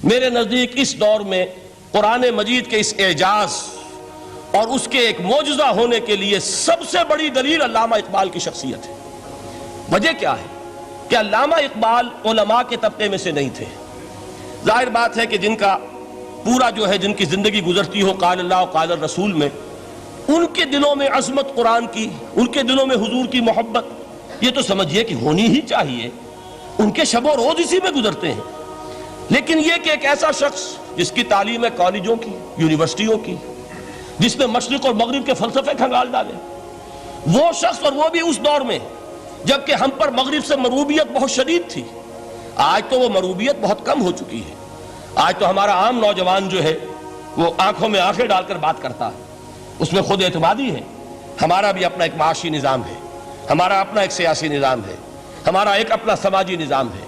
میرے نزدیک اس دور میں قرآن مجید کے اس اعجاز اور اس کے ایک معجزہ ہونے کے لیے سب سے بڑی دلیل علامہ اقبال کی شخصیت ہے۔ وجہ کیا ہے کہ علامہ اقبال علماء کے طبقے میں سے نہیں تھے۔ ظاہر بات ہے کہ جن کا پورا جن کی زندگی گزرتی ہو قال اللہ و قال الرسول میں، ان کے دلوں میں عظمت قرآن کی، ان کے دلوں میں حضور کی محبت، یہ تو سمجھیے کہ ہونی ہی چاہیے، ان کے شب و روز اسی میں گزرتے ہیں۔ لیکن یہ کہ ایک ایسا شخص جس کی تعلیم ہے کالجوں کی، یونیورسٹیوں کی، جس نے مشرق اور مغرب کے فلسفے کھنگال ڈالے، وہ شخص، اور وہ بھی اس دور میں جبکہ ہم پر مغرب سے مروبیت بہت شدید تھی۔ آج تو وہ مروبیت بہت کم ہو چکی ہے۔ آج تو ہمارا عام نوجوان وہ آنکھوں میں آنکھیں ڈال کر بات کرتا ہے، اس میں خود اعتمادی ہے۔ ہمارا بھی اپنا ایک معاشی نظام ہے، ہمارا اپنا ایک سیاسی نظام ہے، ہمارا ایک اپنا سماجی نظام ہے،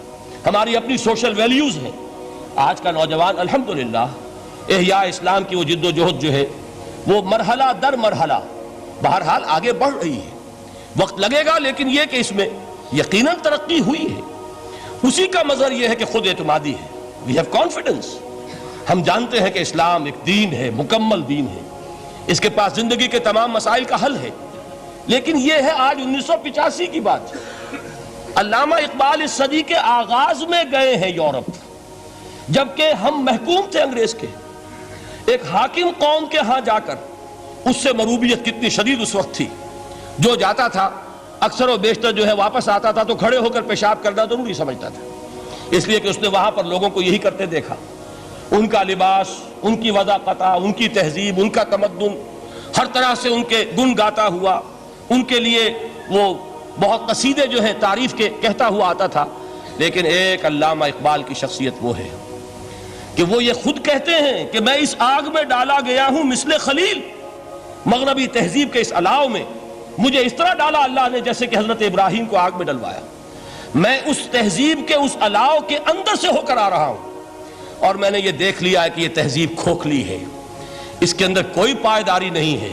ہماری اپنی سوشل ویلیوز ہیں۔ آج کا نوجوان الحمدللہ احیاء اسلام کی وہ جد و جہد وہ مرحلہ در مرحلہ بہرحال آگے بڑھ رہی ہے۔ وقت لگے گا، لیکن یہ کہ اس میں یقیناً ترقی ہوئی ہے۔ اسی کا مظہر یہ ہے کہ خود اعتمادی ہے۔ We have confidence۔ ہم جانتے ہیں کہ اسلام ایک دین ہے، مکمل دین ہے، اس کے پاس زندگی کے تمام مسائل کا حل ہے۔ لیکن یہ ہے آج 1985 کی بات۔ علامہ اقبال اس صدی کے آغاز میں گئے ہیں یورپ، جبکہ ہم محکوم تھے انگریز کے۔ ایک حاکم قوم کے ہاں جا کر اس سے مروبیت کتنی شدید اس وقت تھی، جو جاتا تھا اکثر و بیشتر واپس آتا تھا تو کھڑے ہو کر پیشاب کرنا ضروری سمجھتا تھا، اس لیے کہ اس نے وہاں پر لوگوں کو یہی کرتے دیکھا۔ ان کا لباس، ان کی وضاقتہ، ان کی تہذیب، ان کا تمدن، ہر طرح سے ان کے گن گاتا ہوا، ان کے لیے وہ بہت قصیدے تعریف کے کہتا ہوا آتا تھا۔ لیکن ایک علامہ اقبال کی شخصیت وہ ہے کہ وہ یہ خود کہتے ہیں کہ میں اس آگ میں ڈالا گیا ہوں مثل خلیل، مغربی تہذیب کے اس الاؤ میں مجھے اس طرح ڈالا اللہ نے جیسے کہ حضرت ابراہیم کو آگ میں ڈلوایا۔ میں اس تہذیب کے اس الاؤ کے اندر سے ہو کر آ رہا ہوں، اور میں نے یہ دیکھ لیا ہے کہ یہ تہذیب کھوکھلی ہے، اس کے اندر کوئی پائیداری نہیں ہے،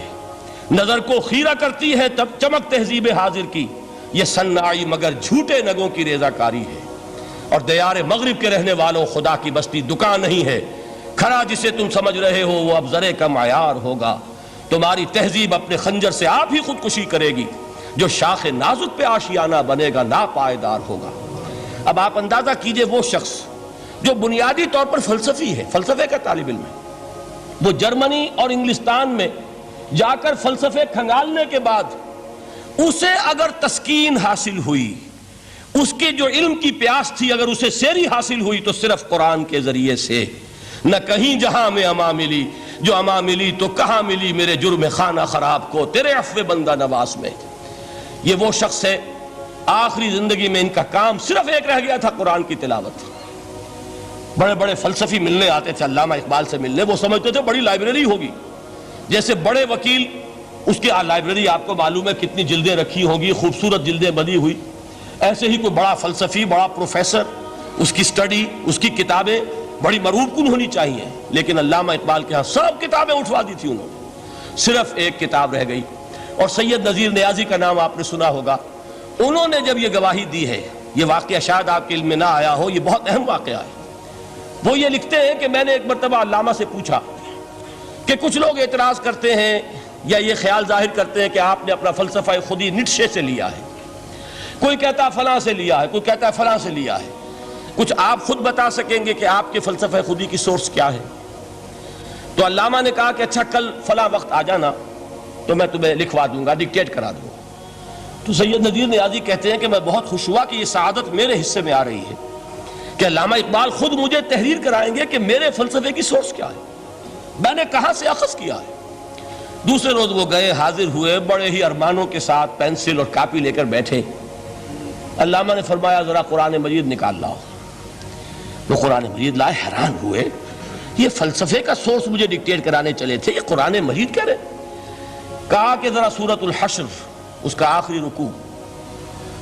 نظر کو خیرہ کرتی ہے تب چمک تہذیب حاضر کی، یہ صناعی مگر جھوٹے نگوں کی ریزہ کاری ہے۔ اور دیار مغرب کے رہنے والوں، خدا کی بستی دکان نہیں ہے، کھڑا جسے تم سمجھ رہے ہو وہ اب زرے کا معیار ہوگا۔ تمہاری تہذیب اپنے خنجر سے آپ ہی خودکشی کرے گی، جو شاخ نازک پہ آشیانہ بنے گا ناپائیدار ہوگا۔ اب آپ اندازہ کیجئے وہ شخص جو بنیادی طور پر فلسفی ہے، فلسفے کا طالب علم ہے، وہ جرمنی اور انگلستان میں جا کر فلسفے کھنگالنے کے بعد اسے اگر تسکین حاصل ہوئی، اس کے جو علم کی پیاس تھی اگر اسے سیری حاصل ہوئی تو صرف قرآن کے ذریعے سے۔ نہ کہیں جہاں میں اما ملی، جو اما ملی تو کہاں ملی میرے جرم خانہ خراب کو تیرے عفو بندہ نواز میں۔ یہ وہ شخص ہے، آخری زندگی میں ان کا کام صرف ایک رہ گیا تھا، قرآن کی تلاوت۔ بڑے بڑے فلسفی ملنے آتے تھے علامہ اقبال سے ملنے، وہ سمجھتے تھے بڑی لائبریری ہوگی، جیسے بڑے وکیل اس کی لائبریری آپ کو معلوم ہے کتنی جلدیں رکھی ہوں گی، خوبصورت جلدیں بنی ہوئی، ایسے ہی کوئی بڑا فلسفی، بڑا پروفیسر، اس کی سٹڈی، اس کی کتابیں بڑی مروب کن ہونی چاہیے۔ لیکن علامہ اقبال کے ہاں سب کتابیں اٹھوا دی تھی انہوں نے، صرف ایک کتاب رہ گئی، اور سید نذیر نیازی کا نام آپ نے سنا ہوگا۔ انہوں نے جب یہ گواہی دی ہے، یہ واقعہ شاید آپ کے علم میں نہ آیا ہو، یہ بہت اہم واقعہ ہے۔ وہ یہ لکھتے ہیں کہ میں نے ایک مرتبہ علامہ سے پوچھا کہ کچھ لوگ اعتراض کرتے ہیں یا یہ خیال ظاہر کرتے ہیں کہ آپ نے اپنا فلسفہ خودی نیٹشے سے لیا ہے، کوئی کہتا فلاں سے لیا ہے، کوئی کہتا ہے فلاں سے لیا ہے، کچھ آپ خود بتا سکیں گے کہ آپ کے فلسفہ خودی کی سورس کیا ہے؟ تو علامہ نے کہا کہ اچھا کل فلاں وقت آ جانا تو میں تمہیں لکھوا دوں گا، ڈکٹیٹ کرا دوں گا۔ تو سید نذیر نیازی کہتے ہیں کہ میں بہت خوش ہوا کہ یہ سعادت میرے حصے میں آ رہی ہے کہ علامہ اقبال خود مجھے تحریر کرائیں گے کہ میرے فلسفے کی سورس کیا ہے، میں نے کہاں سے اخذ کیا ہے۔ دوسرے روز وہ گئے، حاضر ہوئے، بڑے ہی ارمانوں کے ساتھ پینسل اور کاپی لے کر بیٹھے۔ علامہ نے فرمایا ذرا قرآن مجید نکال لاؤ۔ وہ قرآن مجید لائے، حیران ہوئے، یہ فلسفے کا سورس مجھے ڈکٹیٹ کرانے چلے تھے، یہ قرآن مجید کہہ رہے۔ کہا کہ ذرا سورۃ الحشر اس کا آخری رکوع،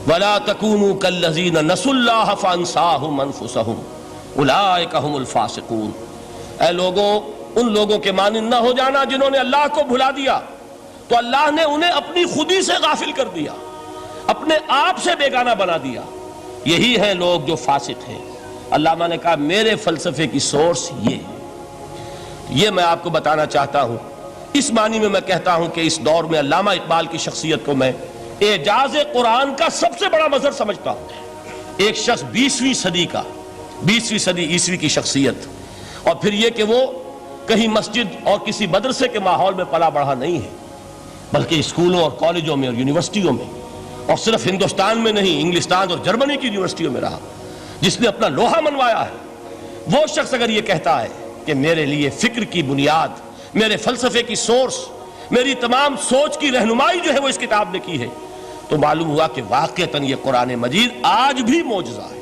وَلَا تَكُونُوا كَالَّذِينَ نَسُوا اللَّهَ فَأَنسَاهُمْ أَنفُسَهُمْ أُولَٰئِكَ هُمُ الْفَاسِقُونَ۔ اے لوگوں، ان لوگوں کے مانند نہ ہو جانا جنہوں نے اللہ کو بھلا دیا تو اللہ نے انہیں اپنی خودی سے غافل کر دیا، اپنے آپ سے بیگانہ بنا دیا، یہی ہیں لوگ جو فاسق ہیں۔ علامہ نے کہا میرے فلسفے کی سورس یہ میں آپ کو بتانا چاہتا ہوں. اس معنی میں کہتا ہوں کہ اس دور میں علامہ اقبال کی شخصیت کو میں اعجاز قرآن کا سب سے بڑا مظہر سمجھتا ہوں. ایک شخص 20ویں صدی عیسوی کی شخصیت، اور پھر یہ کہ وہ کہیں مسجد اور کسی مدرسے کے ماحول میں پلا بڑھا نہیں ہے، بلکہ اسکولوں اور کالجوں میں اور یونیورسٹیوں میں، اور صرف ہندوستان میں نہیں، انگلستان اور جرمنی کی یونیورسٹیوں میں رہا، جس نے اپنا لوہا منوایا ہے. وہ شخص اگر یہ کہتا ہے کہ میرے لیے فکر کی بنیاد، میرے فلسفے کی سورس، میری تمام سوچ کی رہنمائی جو ہے وہ اس کتاب نے کی ہے، تو معلوم ہوا کہ واقعتاً یہ قرآن مجید آج بھی معجزہ ہے.